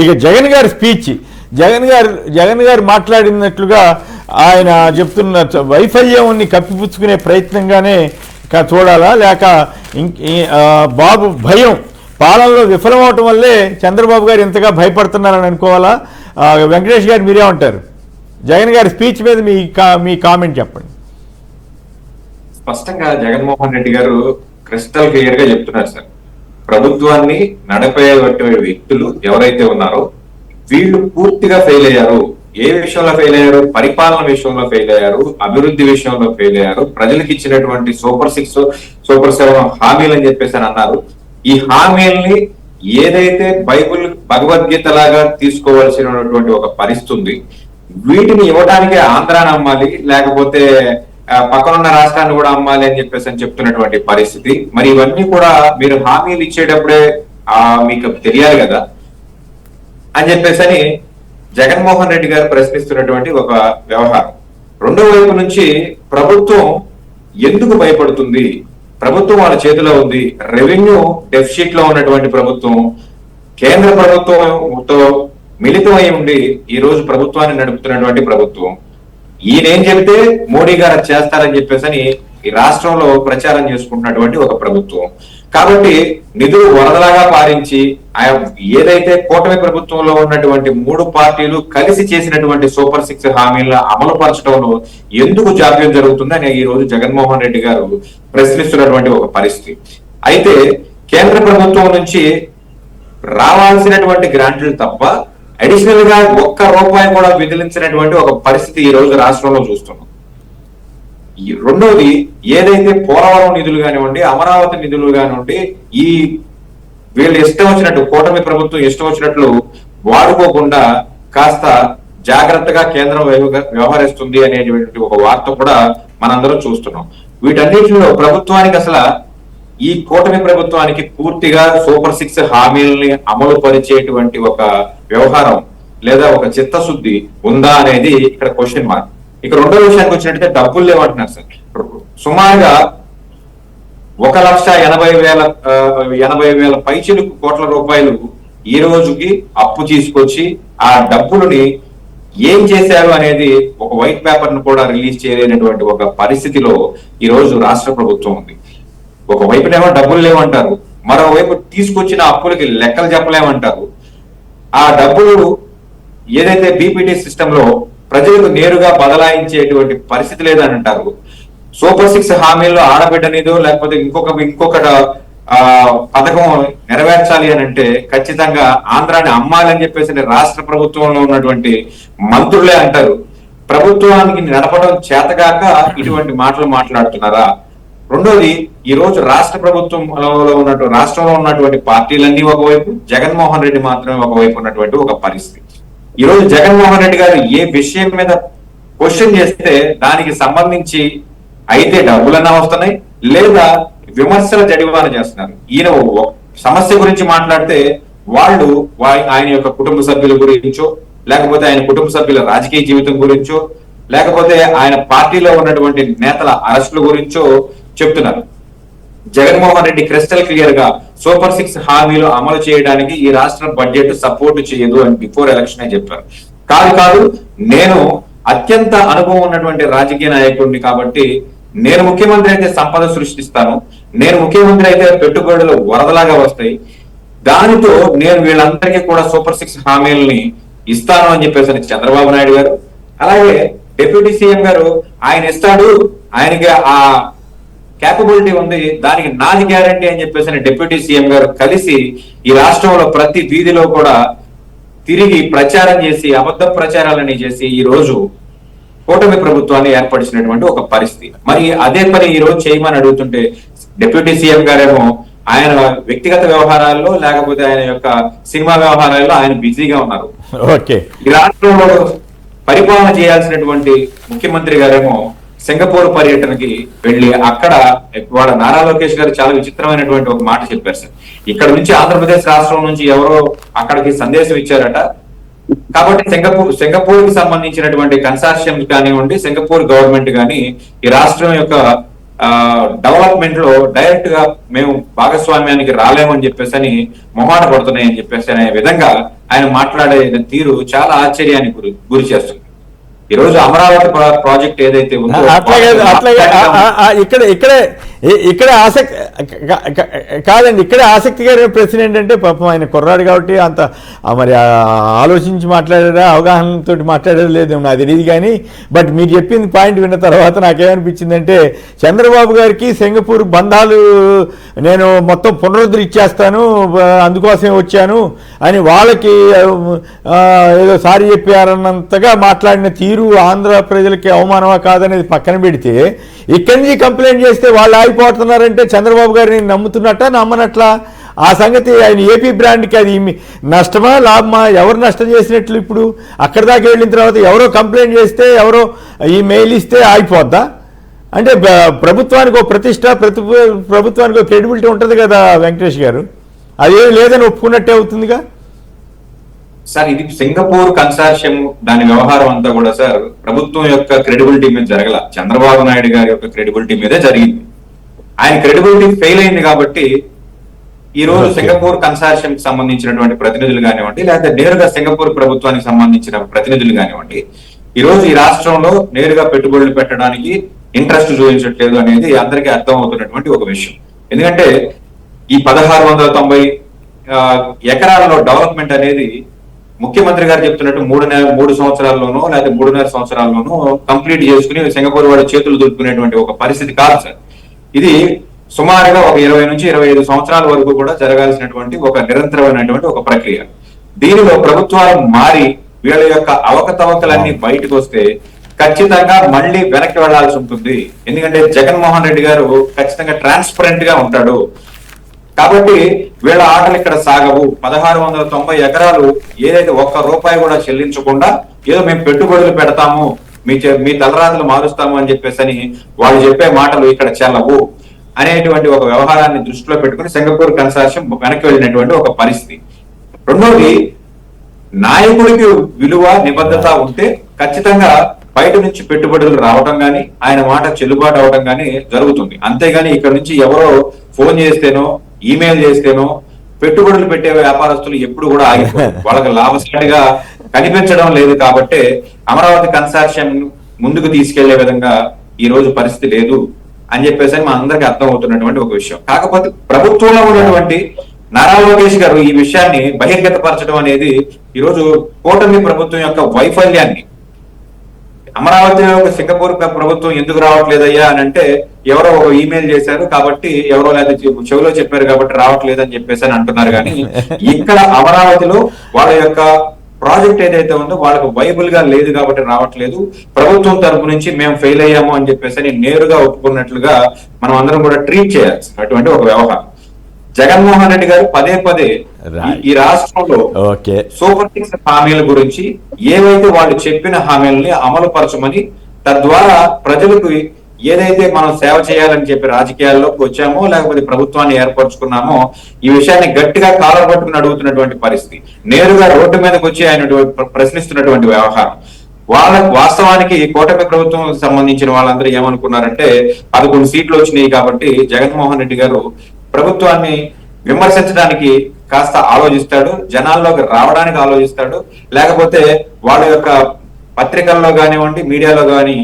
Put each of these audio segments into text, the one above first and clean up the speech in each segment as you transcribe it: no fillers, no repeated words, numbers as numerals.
ఇక జగన్ గారు మాట్లాడినట్లుగా ఆయన చెప్తున్న వైఫల్యాన్ని కప్పిపుచ్చుకునే ప్రయత్నంగానే చూడాలా, లేక బాబు భయం పాలనలో విఫలమవటం వల్లే చంద్రబాబు గారు ఇంతగా భయపడుతున్నారని అనుకోవాలా? వెంకటేష్ గారు మీరేమంటారు? జగన్ గారి స్పీచ్ మీద మీ కామెంట్ చెప్పండి. స్పష్టంగా జగన్మోహన్ రెడ్డి గారు క్రిస్టల్ క్లియర్ గా చెప్తున్నారు సార్, ప్రభుత్వాన్ని నడిపే వ్యక్తులు ఎవరైతే ఉన్నారో వీళ్ళు పూర్తిగా ఫెయిల్ అయ్యారు. ఏ విషయంలో ఫెయిల్ అయ్యారు? పరిపాలన విషయంలో ఫెయిల్ అయ్యారు, అభివృద్ధి విషయంలో ఫెయిల్ అయ్యారు. ప్రజలకు ఇచ్చినటువంటి సూపర్ 6, సూపర్ 7 హామీలు అని చెప్పేసి అని అన్నారు. ఈ హామీల్ని ఏదైతే బైబుల్ భగవద్గీత లాగా తీసుకోవాల్సినటువంటి ఒక పరిస్థితి ఉంది, వీటిని ఇవ్వడానికి ఆంధ్రాని అమ్మాలి, లేకపోతే పక్కనున్న రాష్ట్రాన్ని కూడా అమ్మాలి అని చెప్పేసి అని చెప్తున్నటువంటి పరిస్థితి. మరి ఇవన్నీ కూడా మీరు హామీలు ఇచ్చేటప్పుడే మీకు తెలియాలి కదా అని చెప్పేసి జగన్మోహన్ రెడ్డి గారు ప్రశ్నిస్తున్నటువంటి ఒక వ్యవహారం. రెండో వైపు నుంచి ప్రభుత్వం ఎందుకు భయపడుతుంది? ప్రభుత్వం వాళ్ళ చేతిలో ఉంది. రెవెన్యూ డెఫిసిట్ లో ఉన్నటువంటి ప్రభుత్వం కేంద్ర ప్రభుత్వంతో మిళితమై ఉండి ఈ రోజు ప్రభుత్వాన్ని నడుపుతున్నటువంటి ప్రభుత్వం. ఈయనేం చెబితే మోడీ గారు చేస్తారని చెప్పేసి ఈ రాష్ట్రంలో ప్రచారం చేసుకుంటున్నటువంటి ఒక ప్రభుత్వం. కాబట్టి నిధులు వరదలాగా పారించి ఏదైతే కూటమి ప్రభుత్వంలో ఉన్నటువంటి 3 పార్టీలు కలిసి చేసినటువంటి సూపర్ 6 హామీలను అమలు పరచడంలో ఎందుకు జాప్యం జరుగుతుందని ఈ రోజు జగన్మోహన్ రెడ్డి గారు ప్రశ్నిస్తున్నటువంటి ఒక పరిస్థితి. అయితే కేంద్ర ప్రభుత్వం నుంచి రావాల్సినటువంటి గ్రాంట్లు తప్ప అడిషనల్ గా ₹1 కూడా విధించినటువంటి ఒక పరిస్థితి ఈ రోజు రాష్ట్రంలో చూస్తున్నాం. రెండోది, ఏదైతే పోలవరం నిధులు కానివ్వండి, అమరావతి నిధులు కానివ్వండి, ఈ వీళ్ళు ఇష్టం వచ్చినట్టు కూటమి ప్రభుత్వం ఇష్టం వచ్చినట్లు వాడుకోకుండా కాస్త జాగ్రత్తగా కేంద్రం వ్యవహరిస్తుంది అనేటువంటి ఒక వార్త కూడా మనందరం చూస్తున్నాం. వీటన్నిటిలో ప్రభుత్వానికి అసలు ఈ కూటమి ప్రభుత్వానికి పూర్తిగా సూపర్ 6 హామీలని అమలు పరిచేటువంటి ఒక వ్యవహారం లేదా ఒక చిత్తశుద్ధి ఉందా అనేది ఇక్కడ క్వశ్చన్ మార్క్. ఇక రెండో విషయానికి వచ్చినట్టయితే డబ్బులు లేవంటున్నారు సార్. సుమారుగా 1,80,000 పైచిలుకు కోట్ల రూపాయలు ఈ రోజుకి అప్పు తీసుకొచ్చి ఆ డబ్బులని ఏం చేశారు అనేది ఒక వైట్ పేపర్ ను కూడా రిలీజ్ చేయలేనటువంటి ఒక పరిస్థితిలో ఈ రోజు రాష్ట్ర ప్రభుత్వం ఉంది. ఒకవైపునేమో డబ్బులు లేవంటారు, మరోవైపు తీసుకొచ్చిన అప్పులకి లెక్కలు చెప్పలేమంటారు. ఆ డబ్బులు ఏదైతే బీపీటీ సిస్టమ్ లో ప్రజలకు నేరుగా బదలాయించేటువంటి పరిస్థితి లేదని అంటారు. సూపర్ 6 హామీల్లో ఆడబిడ్డనిదో లేకపోతే ఇంకొక పథకం నెరవేర్చాలి అని అంటే ఖచ్చితంగా ఆంధ్రాని అమ్మాలని చెప్పేసి రాష్ట్ర ప్రభుత్వంలో ఉన్నటువంటి మంత్రులే అంటారు. ప్రభుత్వానికి నడపడం చేతగాక ఇటువంటి మాటలు మాట్లాడుతున్నారా? రెండోది, ఈ రోజు రాష్ట్ర ప్రభుత్వంలో రాష్ట్రంలో ఉన్నటువంటి పార్టీలన్నీ ఒకవైపు, జగన్మోహన్ రెడ్డి మాత్రమే ఒకవైపు ఉన్నటువంటి ఒక పరిస్థితి. ఈ రోజు జగన్మోహన్ రెడ్డి గారు ఏ విషయం మీద క్వశ్చన్ చేస్తే దానికి సంబంధించి అయితే డబ్బులన్నా వస్తున్నాయి, లేదా విమర్శల జడివాన చేస్తున్నారు. ఈయన సమస్య గురించి మాట్లాడితే వాళ్ళు ఆయన యొక్క కుటుంబ సభ్యుల గురించో, లేకపోతే ఆయన కుటుంబ సభ్యుల రాజకీయ జీవితం గురించో, లేకపోతే ఆయన పార్టీలో ఉన్నటువంటి నేతల అరెస్టుల గురించో చెప్తున్నారు. జగన్మోహన్ రెడ్డి క్రిస్టల్ క్లియర్ గా సూపర్ 6 హామీలు అమలు చేయడానికి ఈ రాష్ట్ర బడ్జెట్ సపోర్ట్ చేయదు అని బిఫోర్ ఎలక్షన్ చెప్పారు. కాదు, నేను అత్యంత అనుభవం ఉన్నటువంటి రాజకీయ నాయకుడిని కాబట్టి నేను ముఖ్యమంత్రి అయితే సంపద సృష్టిస్తాను, నేను ముఖ్యమంత్రి అయితే పెట్టుబడులు వరదలాగా వస్తాయి, దానితో నేను వీళ్ళందరికీ కూడా సూపర్ 6 హామీలని ఇస్తాను అని చెప్పేసి చంద్రబాబు నాయుడు గారు, అలాగే డిప్యూటీ సీఎం గారు ఆయన ఇస్తాడు, ఆయనకి ఆ క్యాపబిలిటీ ఉంది, దానికి నాది గ్యారంటీ అని చెప్పేసి డిప్యూటీ సీఎం గారు కలిసి ఈ రాష్ట్రంలో ప్రతి వీధిలో కూడా తిరిగి ప్రచారం చేసి అబద్ధ ప్రచారాలని చేసి ఈ రోజు కూటమి ప్రభుత్వాన్ని ఏర్పరిచినటువంటి ఒక పరిస్థితి. మరి అదే పని ఈ రోజు చేయమని అడుగుతుంటే డిప్యూటీ సీఎం గారేమో ఆయన వ్యక్తిగత వ్యవహారాల్లో లేకపోతే ఆయన యొక్క సినిమా వ్యవహారాల్లో ఆయన బిజీగా ఉన్నారు. ఈ రాష్ట్రంలో పరిపాలన చేయాల్సినటువంటి ముఖ్యమంత్రి గారేమో సింగపూర్ పర్యటనకి వెళ్లి అక్కడ వాళ్ళ నారా లోకేష్ గారు చాలా విచిత్రమైనటువంటి ఒక మాట చెప్పారు సార్. ఇక్కడ నుంచి ఆంధ్రప్రదేశ్ రాష్ట్రం నుంచి ఎవరో అక్కడికి సందేశం ఇచ్చారట. కాబట్టి సింగపూర్ కి సంబంధించినటువంటి కన్సార్షియం కానివ్వండి, సింగపూర్ గవర్నమెంట్ కానీ ఈ రాష్ట్రం యొక్క డెవలప్మెంట్ లో డైరెక్ట్ గా మేము భాగస్వామ్యానికి రాలేమని చెప్పేసి అని మొహాట పడుతున్నాయని చెప్పేసి అనే విధంగా ఆయన మాట్లాడే తీరు చాలా ఆశ్చర్యానికి గురి చేస్తుంది. ఈ రోజు అమరావతి ప్రాజెక్ట్ ఏదైతే ఉందో ఇక్కడ ఆసక్తి కాదండి, ఇక్కడే ఆసక్తికరమైన ప్రశ్న ఏంటంటే పాపం ఆయన కుర్రాడు కాబట్టి అంత మరి ఆలోచించి మాట్లాడారా, అవగాహనతో మాట్లాడేది లేదు నాకు తెలియదు. కానీ బట్ మీరు చెప్పింది పాయింట్ విన్న తర్వాత నాకేమనిపించిందంటే చంద్రబాబు గారికి సింగపూర్ బంధాలు నేను మొత్తం పునరుద్ధరించేస్తాను అందుకోసమే వచ్చాను అని వాళ్ళకి ఏదో సారీ చెప్పారన్నంతగా మాట్లాడిన తీరు ఆంధ్ర ప్రజలకి అవమానమా కాదనేది పక్కన పెడితే ఇక్కడి నుంచి కంప్లైంట్ చేస్తే వాళ్ళు ఆగిపోతున్నారంటే చంద్రబాబు గారిని నమ్ముతున్నట్ట నమ్మనట్లా? ఆ సంగతి ఆయన ఏపీ బ్రాండ్కి అది నష్టమా లాభమా? ఎవరు నష్టం చేసినట్లు? ఇప్పుడు అక్కడి దాకా వెళ్ళిన తర్వాత ఎవరో కంప్లైంట్ చేస్తే ఎవరో ఈ మెయిల్ ఇస్తే ఆగిపోద్దా? అంటే ప్రభుత్వానికి ఒక ప్రతిష్ట, ప్రభుత్వానికి ఒక క్రెడిబిలిటీ ఉంటుంది కదా వెంకటేష్ గారు, అదేం లేదని ఒప్పుకున్నట్టే అవుతుందిగా సార్. ఇది సింగపూర్ కన్సార్షియం దాని వ్యవహారం అంతా కూడా సార్ ప్రభుత్వం యొక్క క్రెడిబిలిటీ మీద జరగల, చంద్రబాబు నాయుడు గారి యొక్క క్రెడిబిలిటీ మీదే జరిగింది. ఆయన క్రెడిబిలిటీ ఫెయిల్ అయింది కాబట్టి ఈ రోజు సింగపూర్ కన్సార్షియం కి సంబంధించినటువంటి ప్రతినిధులు కానివ్వండి, లేకపోతే నేరుగా సింగపూర్ ప్రభుత్వానికి సంబంధించిన ప్రతినిధులు కానివ్వండి, ఈ రోజు ఈ రాష్ట్రంలో నేరుగా పెట్టుబడులు పెట్టడానికి ఇంట్రెస్ట్ చూపించట్లేదు అనేది అందరికీ అర్థం అవుతున్నటువంటి ఒక విషయం. ఎందుకంటే ఈ 1690 ఎకరాలలో డెవలప్మెంట్ అనేది ముఖ్యమంత్రి గారు చెప్తున్నట్టు 3 సంవత్సరాల్లోనో లేదా 3.5 సంవత్సరాల్లోనో కంప్లీట్ చేసుకుని సింగపూర్ వాడి చేతులు దులుపుకునేటువంటి ఒక పరిస్థితి కాదు సార్. ఇది సుమారుగా ఒక 20 నుంచి 25 సంవత్సరాల వరకు కూడా జరగాల్సినటువంటి ఒక నిరంతరమైనటువంటి ఒక ప్రక్రియ. దీనిలో ప్రభుత్వాలు మారి వీళ్ళ యొక్క అవకతవకలన్నీ బయటకు వస్తే ఖచ్చితంగా మళ్ళీ వెనక్కి వెళ్లాల్సి ఉంటుంది. ఎందుకంటే జగన్మోహన్ రెడ్డి గారు ఖచ్చితంగా ట్రాన్స్పరెంట్ గా ఉంటాడు కాబట్టి వీళ్ళ ఆటలు ఇక్కడ సాగవు. 1690 ఎకరాలు ఏదైతే ₹1 కూడా చెల్లించకుండా ఏదో మేము పెట్టుబడులు పెడతాము, మీ తలరాతలు మారుస్తాము అని చెప్పేసి వాళ్ళు చెప్పే మాటలు ఇక్కడ చెల్లవు అనేటువంటి ఒక వ్యవహారాన్ని దృష్టిలో పెట్టుకుని సింగపూర్ కన్సార్షియం వెనక్కి వెళ్ళినటువంటి ఒక పరిస్థితి. రెండోది, నాయకుడికి విలువ నిబద్ధత ఉంటే ఖచ్చితంగా బయట నుంచి పెట్టుబడులు రావడం కానీ ఆయన మాట చెల్లుబాటు అవడం కానీ జరుగుతుంది. అంతేగాని ఇక్కడ నుంచి ఎవరో ఫోన్ చేస్తేనో ఈమెయిల్ చేస్తేనో పెట్టుబడులు పెట్టే వ్యాపారస్తులు ఎప్పుడు కూడా ఆగిపోతారు. వాళ్ళకి లాభసాటిగా కనిపించడం లేదు కాబట్టి అమరావతి కన్సార్షియం ముందుకు తీసుకెళ్లే విధంగా ఈ రోజు పరిస్థితి లేదు అని చెప్పేసి మా అందరికి అర్థం అవుతున్నటువంటి ఒక విషయం. కాకపోతే ప్రభుత్వంలో ఉన్నటువంటి నారా లోకేష్ గారు ఈ విషయాన్ని బహిర్గతపరచడం అనేది ఈ రోజు కూటమి ప్రభుత్వం యొక్క వైఫల్యాన్ని, అమరావతి సింగపూర్ ప్రభుత్వం ఎందుకు రావట్లేదయ్యా అని అంటే ఎవరో ఒక ఈమెయిల్ చేశారు కాబట్టి ఎవరో లేదా చెవిలో చెప్పారు కాబట్టి రావట్లేదు అని చెప్పేసి అని అంటున్నారు. కానీ ఇక్కడ అమరావతిలో వాళ్ళ యొక్క ప్రాజెక్ట్ ఏదైతే ఉందో వాళ్ళకు వైబుల్ గా లేదు కాబట్టి రావట్లేదు. ప్రభుత్వం తరపు నుంచి మేము ఫెయిల్ అయ్యాము అని చెప్పేసి నేరుగా ఒప్పుకున్నట్లుగా మనం అందరం కూడా ట్రీట్ చేయాల్సి అటువంటి ఒక వ్యవహారం. జగన్మోహన్ రెడ్డి గారు పదే ఈ రాష్ట్రంలో సూపర్ 6 హామీల గురించి ఏవైతే వాళ్ళు చెప్పిన హామీలని అమలు పరచమని, తద్వారా ప్రజలకు ఏదైతే మనం సేవ చేయాలని చెప్పి రాజకీయాల్లోకి వచ్చామో లేకపోతే ప్రభుత్వాన్ని ఏర్పరచుకున్నామో ఈ విషయాన్ని గట్టిగా కాలర్ పట్టుకుని అడుగుతున్నటువంటి పరిస్థితి, నేరుగా రోడ్డు మీదకి వచ్చి ఆయన ప్రశ్నిస్తున్నటువంటి వ్యవహారం. వాస్తవానికి కూటమి ప్రభుత్వం సంబంధించిన వాళ్ళందరూ ఏమనుకున్నారంటే 11 సీట్లు వచ్చినాయి కాబట్టి జగన్మోహన్ రెడ్డి గారు ప్రభుత్వాన్ని విమర్శించడానికి కాస్త ఆలోచిస్తాడు, జనాల్లోకి రావడానికి ఆలోచిస్తాడు, లేకపోతే వాళ్ళ యొక్క పత్రికల్లో కానివ్వండి మీడియాలో కానీ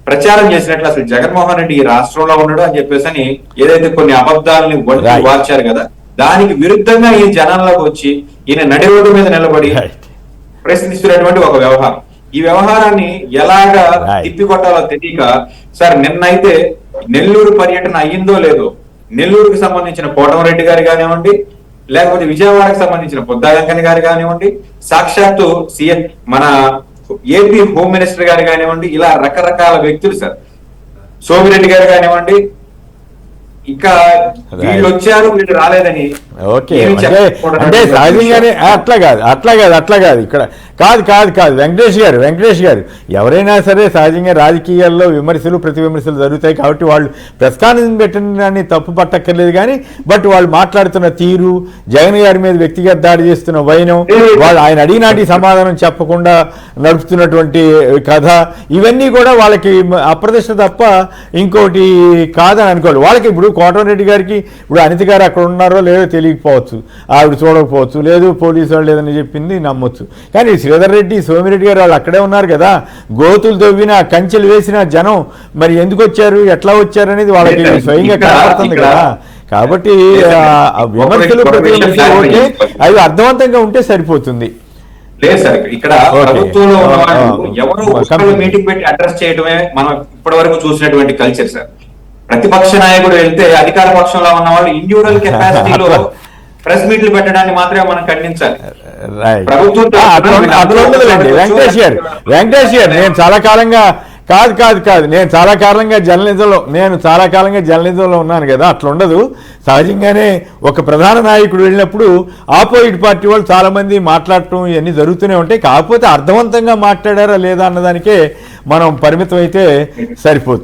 ప్రచారం చేసినట్లు అసలు జగన్మోహన్ రెడ్డి ఈ రాష్ట్రంలో ఉన్నాడు అని చెప్పేసి ఏదైతే కొన్ని అబద్ధాలని వార్చారు కదా, దానికి విరుద్ధంగా ఈ జనాల్లోకి వచ్చి ఈయన నడి రోడ్డు మీద నిలబడి ప్రశ్నిస్తున్నటువంటి ఒక వ్యవహారం. ఈ వ్యవహారాన్ని ఎలాగా తిప్పికొట్టాలో తెలియక సార్ నిన్నైతే నెల్లూరు పర్యటన అయ్యిందో లేదో, నెల్లూరుకు సంబంధించిన కోటమరెడ్డి గారు కానివ్వండి, లేకపోతే విజయవాడకు సంబంధించిన బుద్ధా వెంకన్న గారు కానివ్వండి, సాక్షాత్తు సీఎం మన ఏపీ హోమ్ మినిస్టర్ గారు కానివ్వండి, ఇలా రకరకాల వ్యక్తులు సార్, సోమిరెడ్డి గారు కానివ్వండి, ఇంకా వీళ్ళు వచ్చారు వీళ్ళు రాలేదని. ఓకే అంటే సహజంగానే అట్లా కాదు ఇక్కడ కాదు కాదు కాదు వెంకటేష్ గారు ఎవరైనా సరే సహజంగా రాజకీయాల్లో విమర్శలు ప్రతి విమర్శలు జరుగుతాయి కాబట్టి వాళ్ళు ప్రెస్ కాన్ఫరెన్స్ పెట్టిన తప్పు పట్టక్కర్లేదు కానీ బట్ వాళ్ళు మాట్లాడుతున్న తీరు, జగన్ గారి మీద వ్యక్తిగత దాడి చేస్తున్న వైనం, వాళ్ళు ఆయన అడిగినాటి సమాధానం చెప్పకుండా నడుపుతున్నటువంటి కథ, ఇవన్నీ కూడా వాళ్ళకి అప్రదిష్ట తప్ప ఇంకోటి కాదని అనుకోవాలి. వాళ్ళకి ఇప్పుడు కోటమిరెడ్డి గారికి ఇప్పుడు అనిత గారు అక్కడ ఉన్నారో లేదో తెలియకపోవచ్చు, ఆవిడ చూడకపోవచ్చు, లేదు పోలీసు వాళ్ళు లేదని చెప్పింది నమ్మొచ్చు. కానీ శ్రీధర్ రెడ్డి, సోమిరెడ్డి గారు వాళ్ళు అక్కడే ఉన్నారు కదా, గోతులు తవ్వినా కంచెలు వేసిన జనం మరి ఎందుకు వచ్చారు, ఎట్లా వచ్చారు అనేది వాళ్ళకి స్వయంగా కనపడుతుంది కదా. కాబట్టి విమర్శలు ప్రతి విమర్శలు ఉంటే అవి అర్థవంతంగా ఉంటే సరిపోతుంది. లేదు సార్, ఇక్కడ ప్రభుత్వంలో ఉన్న వాళ్ళు ఎవరు మీటింగ్ పెట్టి అడ్రస్ చేయడమే మనం ఇప్పటి వరకు చూసినటువంటి కల్చర్ సార్. ప్రతిపక్ష నాయకుడు వెళ్తే అధికార పక్షంలో ఉన్న వాళ్ళు ఇండివిజువల్ కెపాసిటీలో ప్రెస్ మీట్లు పెట్టడాన్ని మాత్రమే మనం ఖండించాలి. వెంకటేష్ గారు నేను చాలా కాలంగా నేను చాలా కాలంగా జర్నలిజంలో ఉన్నాను కదా, అట్లా ఉండదు. సహజంగానే ఒక ప్రధాన నాయకుడు వెళ్ళినప్పుడు ఆపోజిట్ పార్టీ వాళ్ళు చాలా మంది మాట్లాడటం ఇవన్నీ జరుగుతూనే ఉంటాయి. కాకపోతే అర్థవంతంగా మాట్లాడారా లేదా అన్నదానికే మనం పరిమితం అయితే సరిపోతుంది.